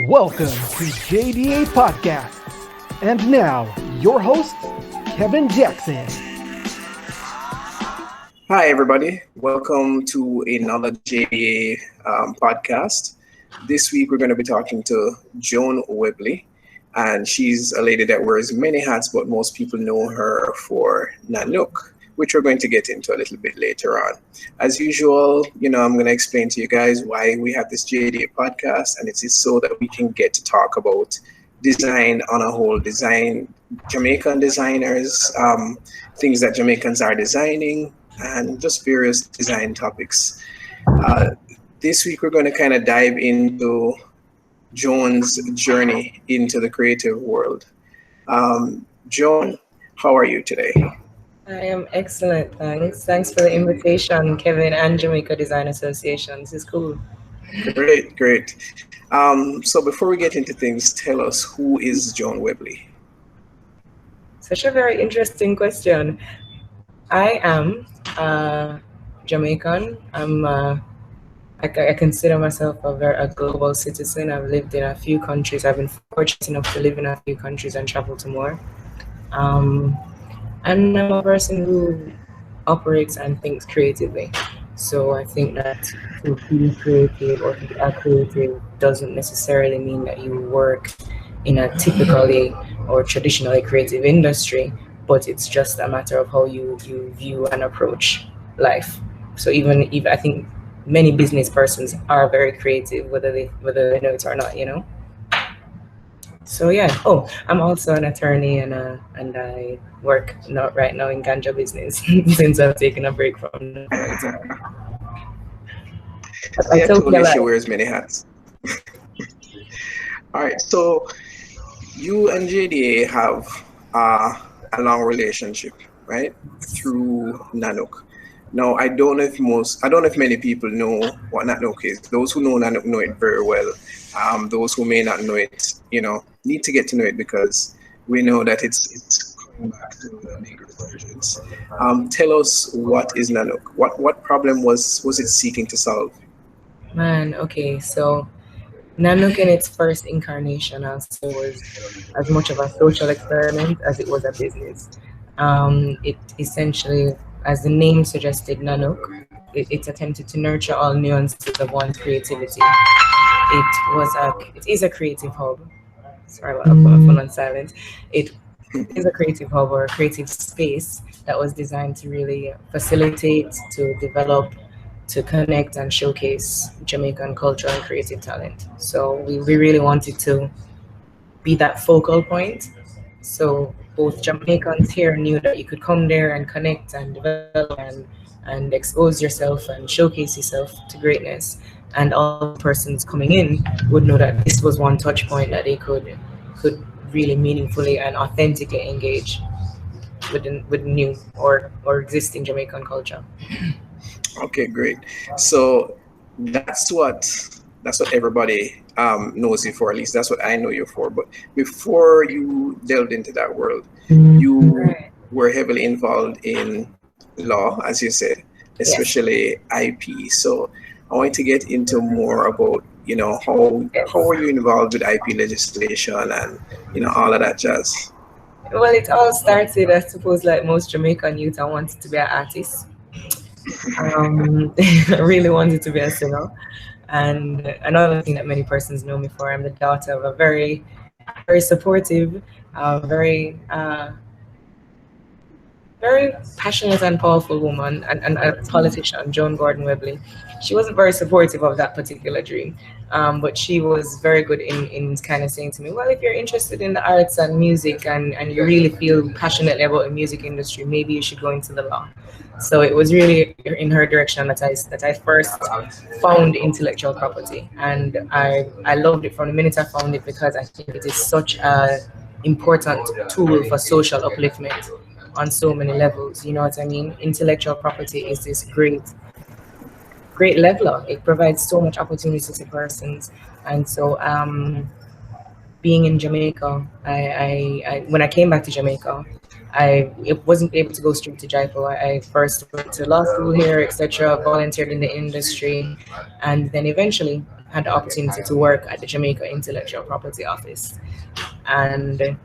Welcome to JDA Podcast. And now, your host, Kevin Jackson. Hi, everybody. Welcome to another JDA podcast. This week, we're going to be talking to Joan Webley, and she's a lady that wears many hats, but most people know her for Nanook, which we're going to get into a little bit later on. As usual, I'm going to explain to you guys why we have this JDA podcast, and it's so that we can get to talk about design on a whole, Jamaican designers, things that Jamaicans are designing, and just various design topics. This week, we're going to kind of dive into Joan's journey into the creative world. Joan, how are you today? I am excellent, thanks. Thanks for the invitation, Kevin and Jamaica Design Association. This is cool. Great. So before we get into things, tell us, who is Joan Webley? Such a very interesting question. I am Jamaican. I consider myself a global citizen. I've lived in a few countries. I've been fortunate enough to live in a few countries and travel to more. And I'm a person who operates and thinks creatively. So I think that to be creative or to be a creative doesn't necessarily mean that you work in a typically or traditionally creative industry, but it's just a matter of how you view and approach life. So even I think many business persons are very creative, whether they know it or not, So yeah. Oh, I'm also an attorney, and I work right now in ganja business since I've taken a break from the I totally she wears many hats. All right, so you and JDA have a long relationship, right? Through Nanook. Now, I don't know if many people know what Nanook is. Those who know Nanook know it very well. Those who may not know it, need to get to know it, because we know that it's coming back to the maker's origins. Tell us, what is Nanook? What problem was it seeking to solve? Man, okay, so Nanook in its first incarnation, I'll say, was as much of a social experiment as it was a business. It essentially, as the name suggested, Nanook, it attempted to nurture all nuances of one's creativity. It is a creative hub. Sorry about that, put my phone on silent. It is a creative hub or a creative space that was designed to really facilitate, to develop, to connect and showcase Jamaican culture and creative talent. So we really wanted to be that focal point. So both Jamaicans here knew that you could come there and connect and develop and expose yourself and showcase yourself to greatness. And all persons coming in would know that this was one touch point that they could really meaningfully and authentically engage with new or existing Jamaican culture. Okay, great. So that's what everybody knows you for. At least that's what I know you for. But before you delved into that world, you were heavily involved in law, as you said, especially IP. So I want to get into more about, how were you involved with IP legislation and, all of that jazz? Well, it all started, I suppose, like most Jamaican youth, I wanted to be an artist. I really wanted to be a singer. And another thing that many persons know me for, I'm the daughter of a very, very supportive, very passionate and powerful woman and a politician, Joan Webley. She wasn't very supportive of that particular dream, but she was very good in kind of saying to me, well, if you're interested in the arts and music and you really feel passionately about the music industry, maybe you should go into the law. So it was really in her direction that I first found intellectual property, and I loved it from the minute I found it, because I think it is such an important tool for social upliftment on so many levels. You know what I mean? Intellectual property is this great leveler. It provides so much opportunity to persons. And so being in Jamaica, I when I came back to Jamaica, I wasn't able to go straight to Jaipur. I first went to law school here, etc., volunteered in the industry, and then eventually had the opportunity to work at the Jamaica Intellectual Property Office. And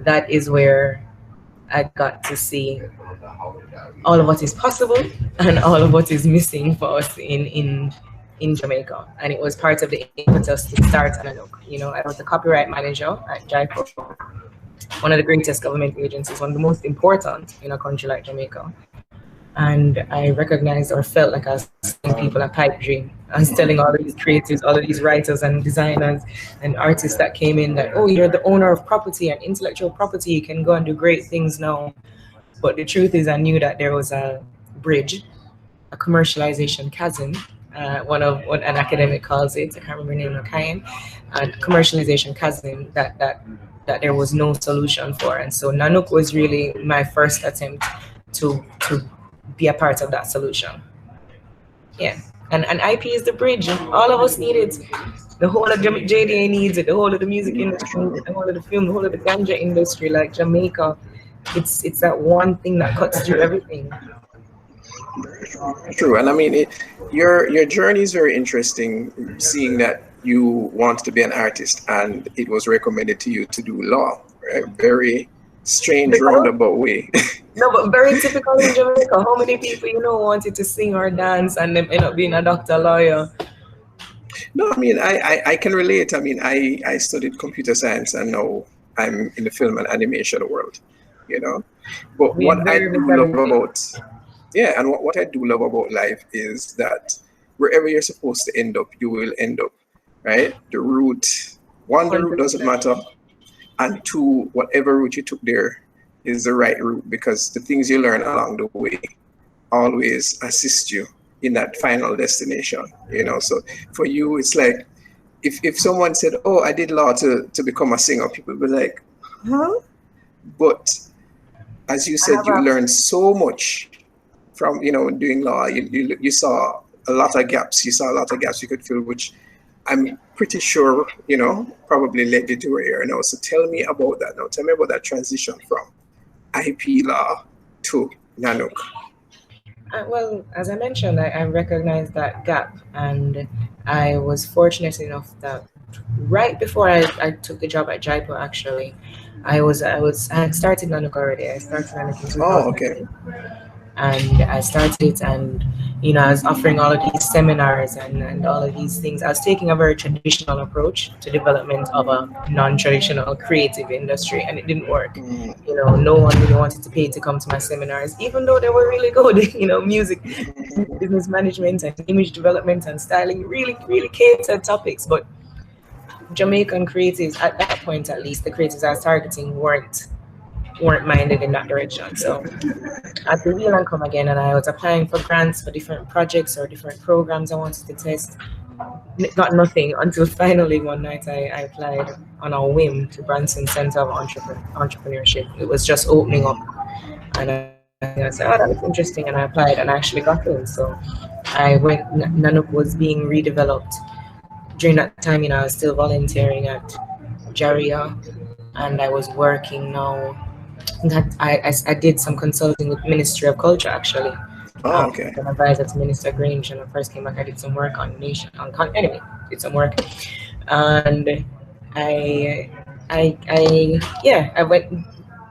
that is where I got to see all of what is possible and all of what is missing for us in Jamaica. And it was part of the impetus to start Nanook. I was the copyright manager at JIPO, one of the greatest government agencies, one of the most important in a country like Jamaica. And I recognized or felt like I was telling people a pipe dream. I was telling all of these creatives, all of these writers and designers and artists that came in that, oh, you're the owner of property and intellectual property, you can go and do great things now. But the truth is, I knew that there was a bridge, a commercialization chasm, what an academic calls it, I can't remember the name of kind, a commercialization chasm that there was no solution for. And so Nanook was really my first attempt to be a part of that solution. Yeah. And IP is the bridge. All of us need it. The whole of JDA needs it. The whole of the music industry needs it. The whole of the film, the whole of the ganja industry, like Jamaica. It's that one thing that cuts through everything. True. And I mean, your journey is very interesting, seeing that you wanted to be an artist and it was recommended to you to do law, right? Very strange roundabout way. No, but very typical in Jamaica. How many people wanted to sing or dance and them end up being a doctor, lawyer? No, I mean, I can relate. I mean, I studied computer science and now I'm in the film and animation world, But what I do love about, and what I do love about life is that wherever you're supposed to end up, you will end up, right? The route doesn't matter. And two, whatever route you took there is the right route, because the things you learn along the way always assist you in that final destination, So for you, it's like, if someone said, oh, I did law to become a singer, people would be like, huh? But as you said, you learned so much from, doing law. You saw a lot of gaps. You saw a lot of gaps you could fill, which I'm pretty sure, probably led you to where you are now. So tell me about that now. Tell me about that transition from IP law to Nanook. Well, as I mentioned, I recognized that gap, and I was fortunate enough that right before I took the job at JIPO, actually, I had started Nanook already. I started Nanook in 2000. Oh, okay. And I started it, and I was offering all of these seminars and all of these things. I was taking a very traditional approach to development of a non-traditional creative industry, and it didn't work. No one really wanted to pay to come to my seminars, even though they were really good. Music, business management, and image development and styling, really, really catered topics. But Jamaican creatives, at that point at least, the creatives I was targeting weren't minded in that direction. So I had to wheel and come again, and I was applying for grants for different projects or different programs I wanted to test. Got nothing until finally one night I applied on a whim to Branson Center of Entrepreneurship. It was just opening up, and I said, oh, that was interesting, and I applied and I actually got in. So I went. Nanook was being redeveloped. During that time, I was still volunteering at JDA, and I was working now. I did some consulting with Ministry of Culture, actually. Oh, okay. An advisor to Minister Grange, and when I first came back, I did some work on did some work, and I went.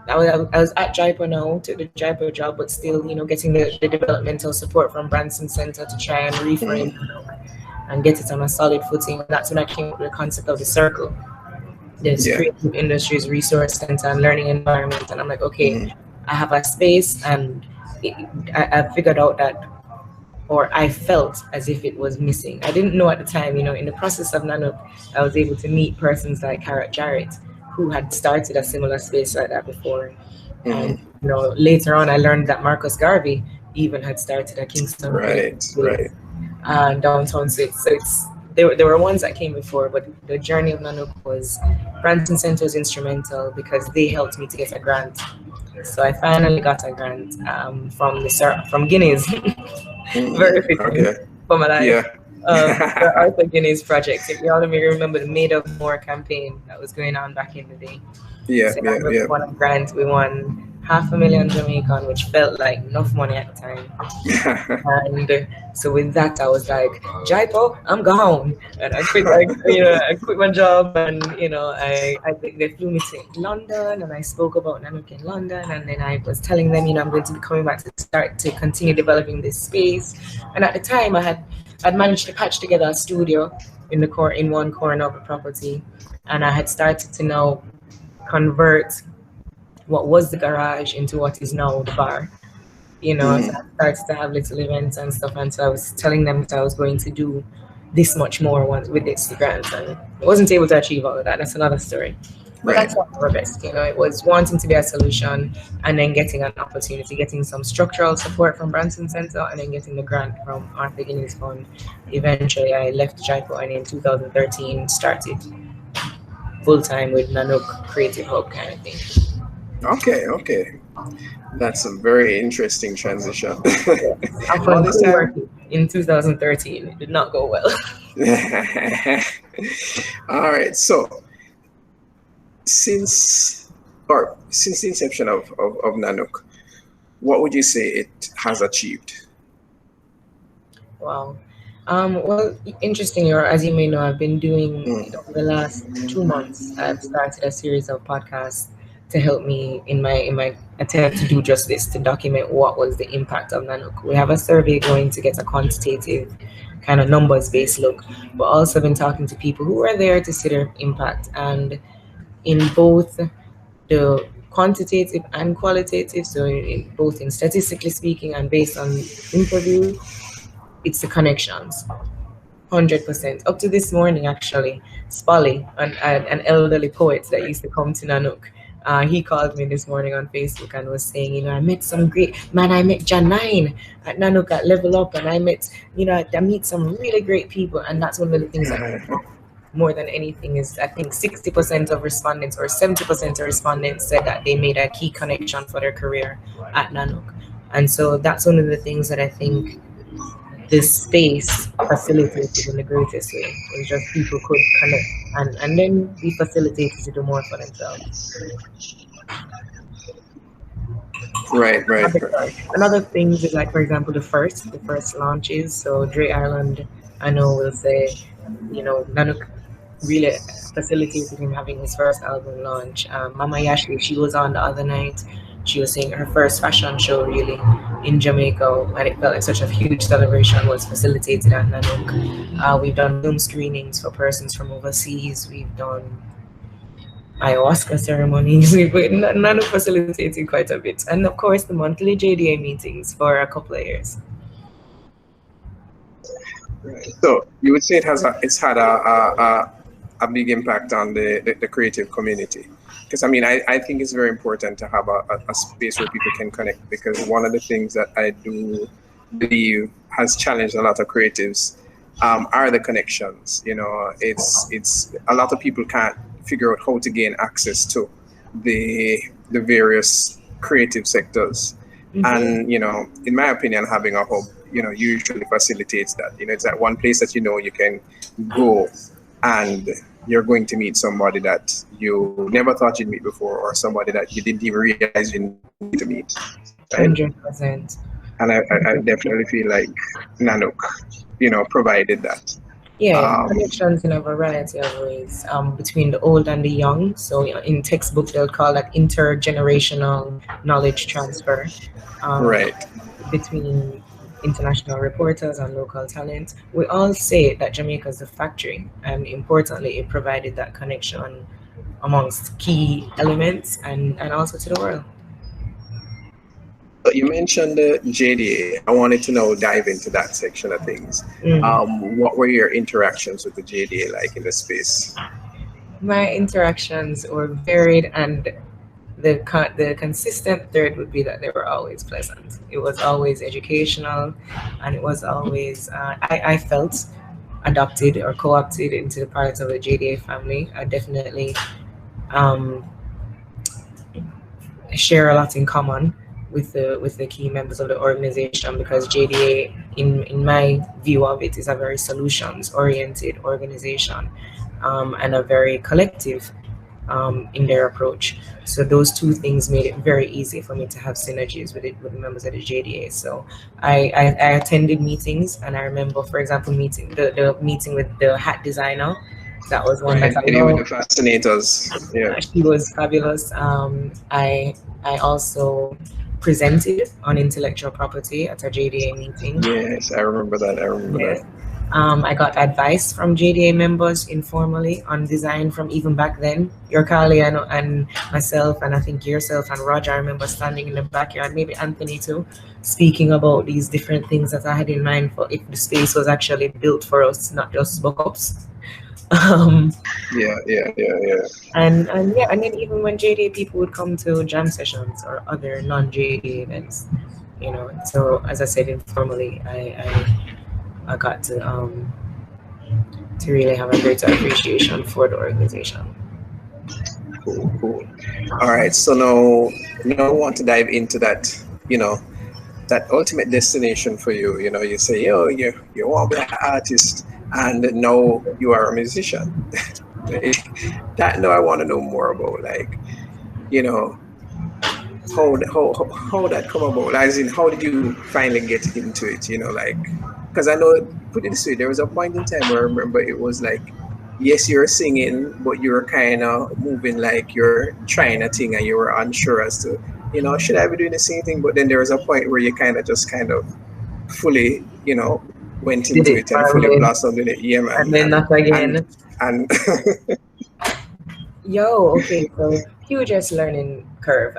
I was at JIPO now, took the JIPO job, but still, getting the developmental support from Branson Center to try and reframe and get it on a solid footing. That's when I came up with the concept of the circle. There's Creative Industries Resource Center and Learning Environment, and I'm like, okay, I have a space, and I figured out that, or I felt as if it was missing. I didn't know at the time, in the process of Nanook, I was able to meet persons like Carrot Jarrett, who had started a similar space like that before. And later on, I learned that Marcus Garvey even had started a Kingston downtown six. So there were ones that came before, but the journey of Nanook was Branson Center was instrumental because they helped me to get a grant. So I finally got a grant from Guinness. Very fitting for my life. The Arthur Guinness project. If you all may remember the Made of More campaign that was going on back in the day. We won a grant. We won 500,000 Jamaican, which felt like enough money at the time. And so with that, I was like, Jaipo, I'm gone. And I quit, I quit my job, and they flew me to London, and I spoke about Nanook in London, and then I was telling them, I'm going to be coming back to start to continue developing this space. And at the time, I'd managed to patch together a studio in one corner of the property, and I had started to now convert what was the garage into what is now the bar. So I started to have little events and stuff, and so I was telling them that I was going to do this much more with this grant, and I wasn't able to achieve all of that. That's another story. But that's what our best, it was wanting to be a solution, and then getting an opportunity, getting some structural support from Branson Center, and then getting the grant from Arthur Guinness Fund. Eventually, I left Jaipo, and in 2013 started full-time with Nanook Creative Hub kind of thing. Okay. That's a very interesting transition. All this time in 2013, it did not go well. All right. So since the inception of Nanook, what would you say it has achieved? Wow. Well, interesting. Or as you may know, I've been doing over the last 2 months. I've started a series of podcasts to help me in my attempt to do just this, to document what was the impact of Nanook. We have a survey going to get a quantitative kind of numbers-based look, but also been talking to people who are there to see their impact. And in both the quantitative and qualitative, so both in statistically speaking and based on interview, it's the connections. 100%. Up to this morning, actually, Spolly, an elderly poet that used to come to Nanook, he called me this morning on Facebook and was saying, I met some great man. I met Janine at Nanook at Level Up, and I met, I meet some really great people. And that's one of the things that more than anything is, I think 60% of respondents or 70% of respondents said that they made a key connection for their career at Nanook. And so that's one of the things that I think this space facilitated in the greatest way. It was just people could connect and then be facilitated to do more for themselves. Right. Another thing is, like, for example, the first launches. So Dre Ireland, I know, will say, Nanook really facilitated him having his first album launch. Mama Yashli, she was on the other night. She was saying her first fashion show really in Jamaica, and it felt like such a huge celebration was facilitated at Nanook. We've done film screenings for persons from overseas. We've done ayahuasca ceremonies. Nanook facilitated quite a bit. And of course, the monthly JDA meetings for a couple of years. So you would say it's had a big impact on the creative community. Because I think it's very important to have a space where people can connect, because one of the things that I do believe has challenged a lot of creatives are the connections. It's a lot of people can't figure out how to gain access to the various creative sectors. And in my opinion, having a hub usually facilitates that. It's that one place that you can go and you're going to meet somebody that you never thought you'd meet before, or somebody that you didn't even realize you need to meet. Right? 100%. And I definitely feel like Nanook, provided that. Yeah, connections in a variety of ways between the old and the young. So in textbook, they'll call that intergenerational knowledge transfer. Right. Between international reporters and local talent. We all say that Jamaica is a factory, and importantly, it provided that connection amongst key elements and also to the world. You mentioned the JDA. I wanted to dive into that section of things. What were your interactions with the JDA like in the space? My interactions were varied, and the consistent thread would be that they were always pleasant. It was always educational, and it was always, I felt, adopted or co-opted into the parts of the JDA family. I definitely share a lot in common with the key members of the organization, because JDA, in my view of it, is a very solutions-oriented organization and a very collective in their approach. So those two things made it very easy for me to have synergies with it with the members of the JDA. So I attended meetings, and I remember, for example, the meeting with the hat designer. That was one Right, that I lady with the loved. fascinators. Yeah. She was fabulous. I also presented on intellectual property at a JDA meeting. Yes, I remember that. I remember Yes. that. I got advice from JDA members informally on design from even back then. Your Carly and myself, and I think yourself and Roger, I remember standing in the backyard, maybe Anthony too, speaking about these different things that I had in mind for if the space was actually built for us, not just book ups. Um, Yeah. and yeah, and then even when JDA people would come to jam sessions or other non-JDA events, So as I said informally, I got to really have a greater appreciation for the organization. Cool. All right. So now I want to dive into that, that ultimate destination for you. You say, you want to be an artist, and now you are a musician. That now I want to know more about, like, how that come about. As in, how did you finally get into it? Like, because I know, put it this way, there was a point in time where I remember it was like, yes, you're singing, but you're kind of moving like you're trying a thing, and you were unsure as to, should I be doing the same thing? But then there was a point where you kind of fully, went Did into it it and fully finally, blossomed in it. Yeah, man. and then not again. And Okay, so hugest learning curve.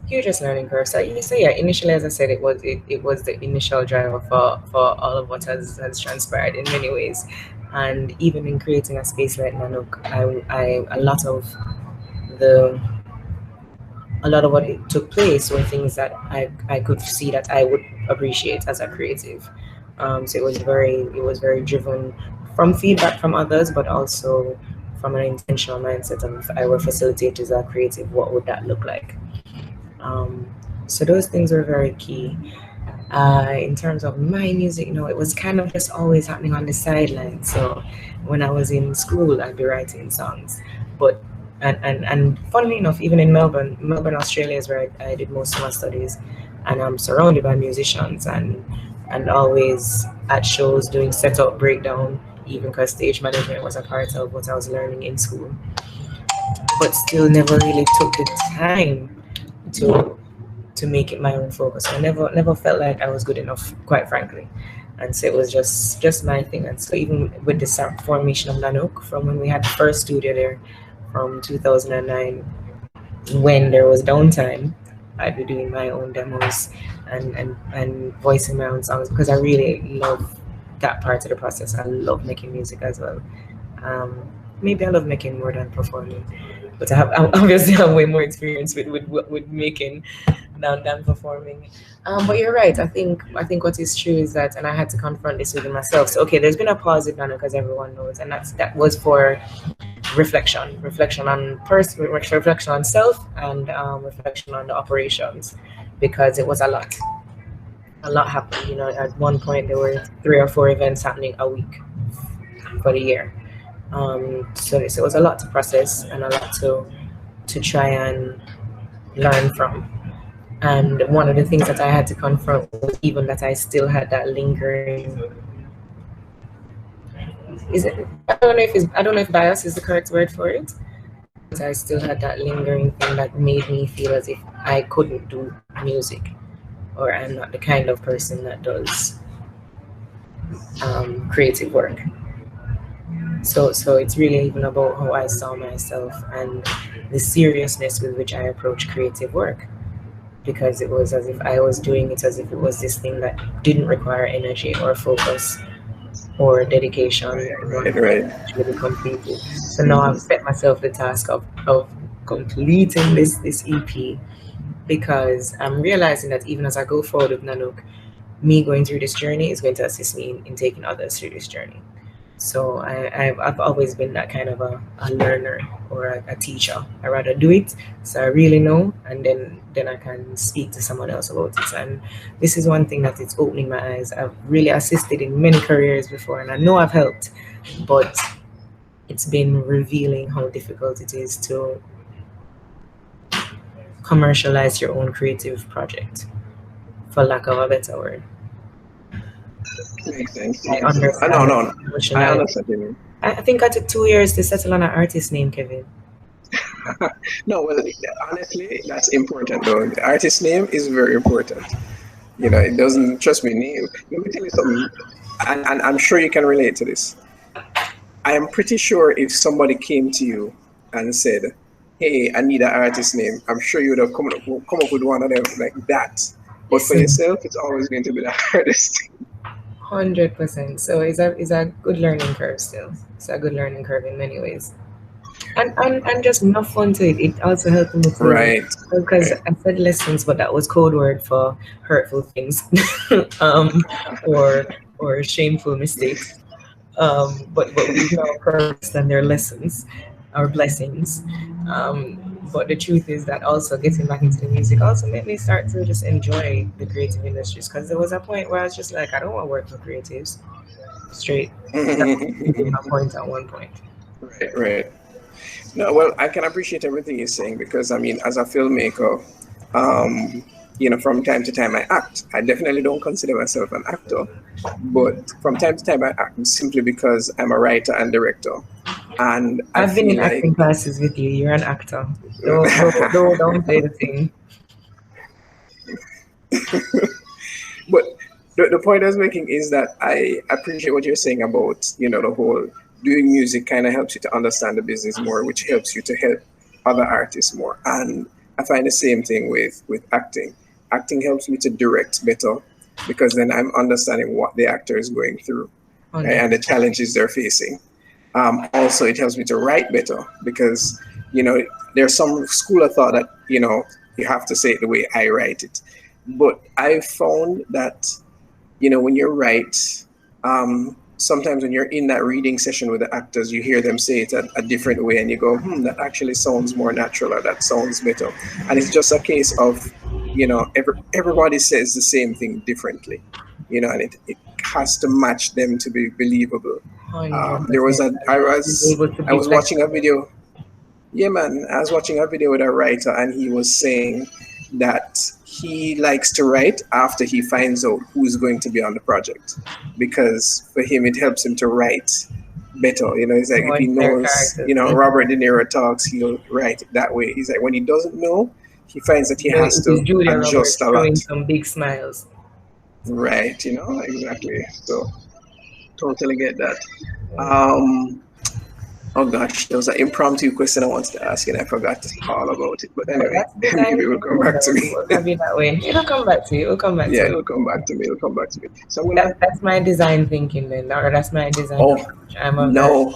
Hugest learning curve. So yeah, initially, as I said, it was the initial driver for all of what has transpired in many ways. And even in creating a space like Nanook, a lot of what it took place were things that I could see that I would appreciate as a creative. So it was very driven from feedback from others, but also from an intentional mindset of, if I were facilitators or creative, what would that look like? So those things were very key. In terms of my music, it was kind of just always happening on the sideline. So when I was in school, I'd be writing songs. But and funnily enough, even in Melbourne, Australia is where I did most of my studies, and I'm surrounded by musicians and always at shows doing setup, breakdown, even because stage management was a part of what I was learning in school. But still never really took the time to make it my own focus. I never felt like I was good enough, quite frankly. And so it was just my thing. And so even with the formation of Nanook, from when we had the first studio there from 2009, when there was downtime, I'd be doing my own demos and voicing my own songs, because I really love that part of the process. I love making music as well. Maybe I love making more than performing, but I obviously have way more experience with making than performing. But you're right. I think what is true is that, and I had to confront this within myself. So okay, there's been a pause with Nano, because everyone knows, and that was for reflection on self, and reflection on the operations, because it was a lot happened. At one point there were 3 or 4 events happening a week for the year. So it was a lot to process and a lot to try and learn from. And one of the things that I had to confront was even that I still had that lingering. I don't know if bias is the correct word for it, but I still had that lingering thing that made me feel as if I couldn't do music, or I'm not the kind of person that does creative work. So it's really even about how I saw myself and the seriousness with which I approach creative work, because it was as if I was doing it as if it was this thing that didn't require energy or focus or dedication. Right. To be completed. So now I've set myself the task of completing this EP, because I'm realizing that even as I go forward with Nanook, me going through this journey is going to assist me in taking others through this journey. So I've always been that kind of a learner or a teacher. I rather do it so I really know, and then I can speak to someone else about it. And this is one thing that it's opening my eyes. I've really assisted in many careers before, and I know I've helped, but it's been revealing how difficult it is to commercialize your own creative project, for lack of a better word. Makes sense. I Makes sense. No, understand no, I emotionally. understand you. I think I took 2 years to settle on an artist name, Kevin. No, well, honestly, that's important though. The artist name is very important. It doesn't, trust me, name. Let me tell you something, and I'm sure you can relate to this. I am pretty sure if somebody came to you and said, "Hey, I need an artist name," I'm sure you would have come up with one of them like that. But for Listen, yourself, it's always going to be the hardest. 100%. So it's a good learning curve still. It's a good learning curve in many ways. And just enough fun to it. It also helped me to, Right. because Right. I said lessons, but that was code word for hurtful things, um, or shameful mistakes. But we've now progressed and they're lessons or blessings. But the truth is that also getting back into the music also made me start to just enjoy the creative industries, because there was a point where I was just like, I don't want to work for creatives. Straight. That was really my point at one point. Right. Right. No, well, I can appreciate everything you're saying because I mean, as a filmmaker, from time to time I act. I definitely don't consider myself an actor, but from time to time I act simply because I'm a writer and director, and I I've been in feel like. acting classes with you. You're an actor. Don't play the thing. But the point I was making is that I appreciate what you're saying about, the whole doing music kind of helps you to understand the business more, which helps you to help other artists more. And I find the same thing with acting. Acting helps me to direct better because then I'm understanding what the actor is going through, right, and the challenges they're facing. Also, it helps me to write better because, there's some school of thought that, you have to say it the way I write it. But I found that, when you write, sometimes when you're in that reading session with the actors, you hear them say it a different way and you go, that actually sounds more natural or that sounds better. And it's just a case of, everybody says the same thing differently, and it has to match them to be believable. There was I was watching a video. Yeah, man, I was watching a video with a writer, and he was saying that he likes to write after he finds out who's going to be on the project, because for him it helps him to write better. He's like, if he knows, Robert De Niro talks, he'll write it that way. He's like, when he doesn't know, he finds that he has to Julia adjust Roberts a lot. showing some big smiles. Right, exactly. So totally get that. Oh gosh, there was an impromptu question I wanted to ask and I forgot all about it. But anyway, maybe it will come back to me. It'll be that way. It'll come back to you. It'll come back to you. Yeah, it'll come back to me. So that's my design thinking then, or that's my design approach.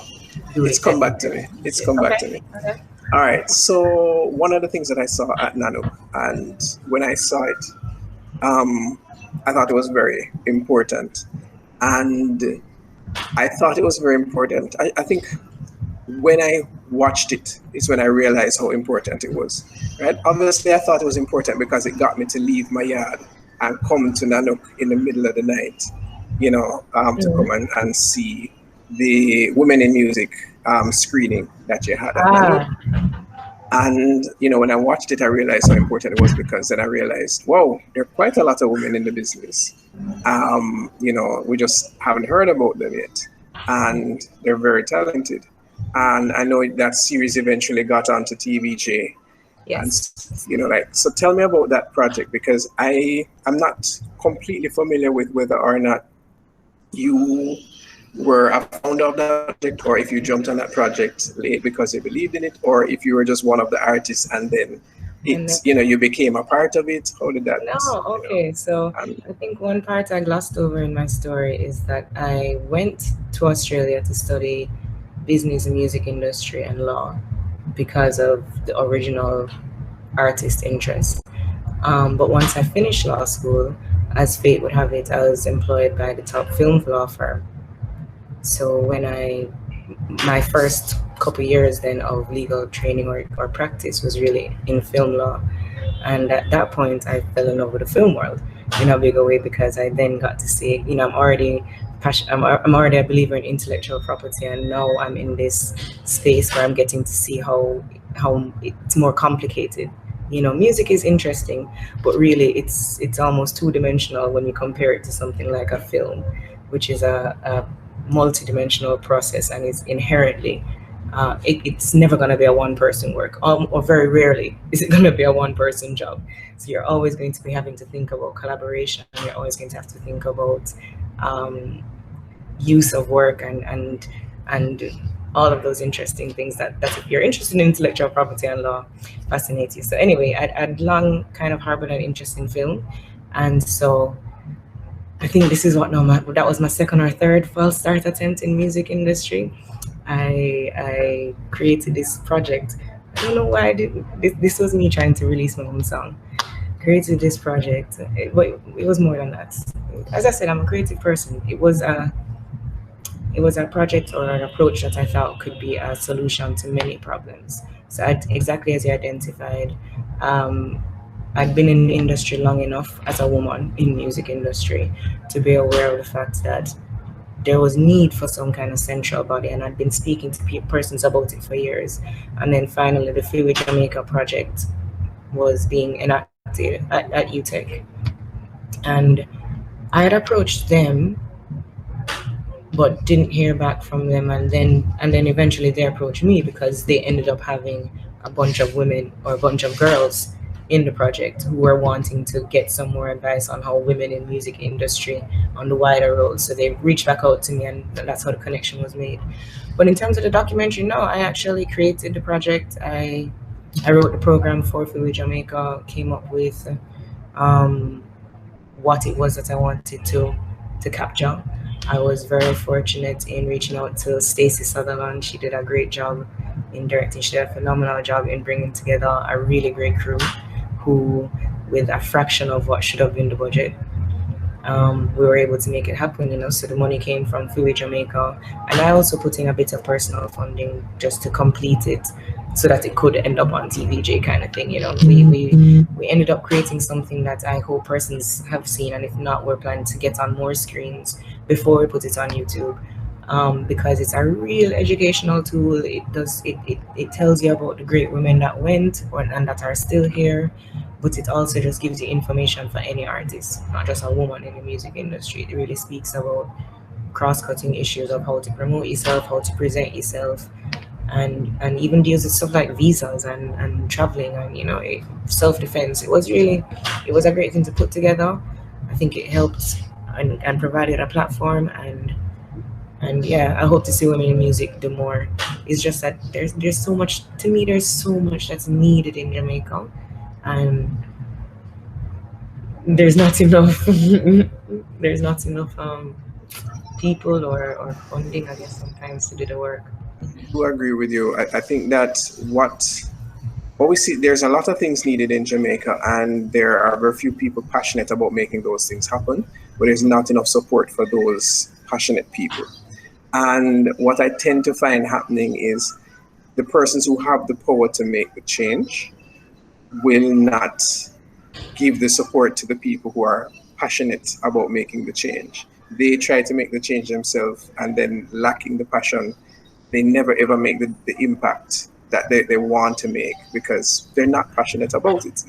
It's come back to me. Okay. All right. So one of the things that I saw at Nanook, and when I saw it, I thought it was very important, and I thought it was very important. I think when I watched it is when I realized how important it was. Right? Obviously, I thought it was important because it got me to leave my yard and come to Nanook in the middle of the night, to come and see the Women in Music screening that you had at Nanook. And, when I watched it, I realized how important it was because then I realized, wow, there are quite a lot of women in the business. We just haven't heard about them yet. And they're very talented. And I know that series eventually got onto TVJ. Yes. And, so tell me about that project because I'm not completely familiar with whether or not you were a founder of that project or if you jumped on that project late because you believed in it or if you were just one of the artists and then you became a part of it. How did that? Okay. So I think one part I glossed over in my story is that I went to Australia to study business and music industry and law because of the original artist interest. But once I finished law school, as fate would have it, I was employed by the top film law firm. So when my first couple years then of legal training or practice was really in film law. And at that point, I fell in love with the film world in a bigger way because I then got to see, I'm already I'm already a believer in intellectual property, and now I'm in this space where I'm getting to see how it's more complicated. Music is interesting, but really it's almost two-dimensional when you compare it to something like a film, which is a multi-dimensional process, and it's inherently it's never going to be a one-person work, or very rarely is it going to be a one-person job. So you're always going to be having to think about collaboration. You're always going to have to think about use of work and all of those interesting things that if you're interested in intellectual property and law, fascinate you. So anyway, I'd long kind of harbored an interest in film, and so I think this is that was my second or third false start attempt in music industry. I created this project. I don't know why I did this. Was me trying to release my own song. Created this project, but it was more than that. As I said, I'm a creative person. It was a project or an approach that I thought could be a solution to many problems. So exactly as you identified, I'd been in the industry long enough as a woman in music industry to be aware of the fact that there was need for some kind of central body, and I'd been speaking to persons about it for years. And then finally, the Free with Jamaica project was being enacted at UTech, and I had approached them but didn't hear back from them, and then eventually they approached me because they ended up having a bunch of women or a bunch of girls in the project who were wanting to get some more advice on how women in music industry on the wider road. So they reached back out to me, and that's how the connection was made. But in terms of the documentary, no, I actually created the project. I wrote the program for Free with Jamaica, came up with what it was that I wanted to capture. I was very fortunate in reaching out to Stacey Sutherland. She did a great job in directing. She did a phenomenal job in bringing together a really great crew who, with a fraction of what should have been the budget, we were able to make it happen, so the money came from Free with Jamaica, and I also put in a bit of personal funding just to complete it so that it could end up on TVJ kind of thing. We ended up creating something that I hope persons have seen, and if not, we're planning to get on more screens before we put it on YouTube, because it's a real educational tool. It tells you about the great women that went and that are still here, but it also just gives you information for any artist, not just a woman in the music industry. It really speaks about cross-cutting issues of how to promote yourself, how to present yourself, and even deals with stuff like visas and traveling and self-defense. It was a great thing to put together. I think it helped and provided a platform, and yeah, I hope to see women in music do more. It's just that there's so much, to me, there's so much that's needed in Jamaica, and there's not enough people or funding, I guess, sometimes to do the work. I do agree with you. I think that what we see, there's a lot of things needed in Jamaica, and there are very few people passionate about making those things happen, but there's not enough support for those passionate people. And what I tend to find happening is the persons who have the power to make the change will not give the support to the people who are passionate about making the change. They try to make the change themselves, and then lacking the passion, they never ever make the impact that they want to make because they're not passionate about it.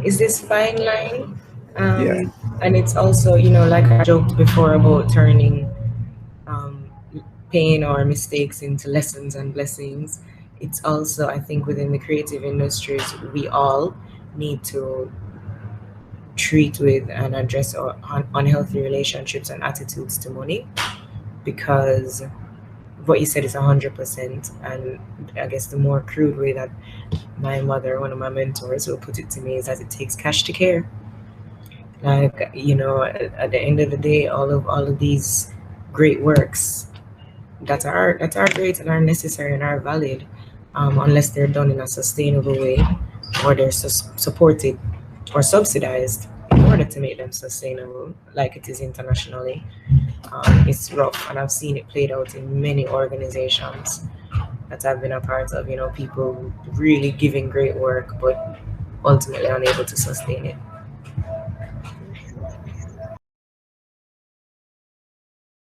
Is this fine line? Yeah. And it's also, like I joked before about turning pain or mistakes into lessons and blessings. It's also, I think, within the creative industries, we all need to treat with and address our unhealthy relationships and attitudes to money, because what you said is 100%. And I guess the more crude way that my mother, one of my mentors, will put it to me is that it takes cash to care. Like, at the end of the day, all of these great works that are great and are necessary and are valid, unless they're done in a sustainable way, or they're supported or subsidized in order to make them sustainable, like it is internationally. It's rough, and I've seen it played out in many organizations that I've been a part of. People really giving great work, but ultimately unable to sustain it.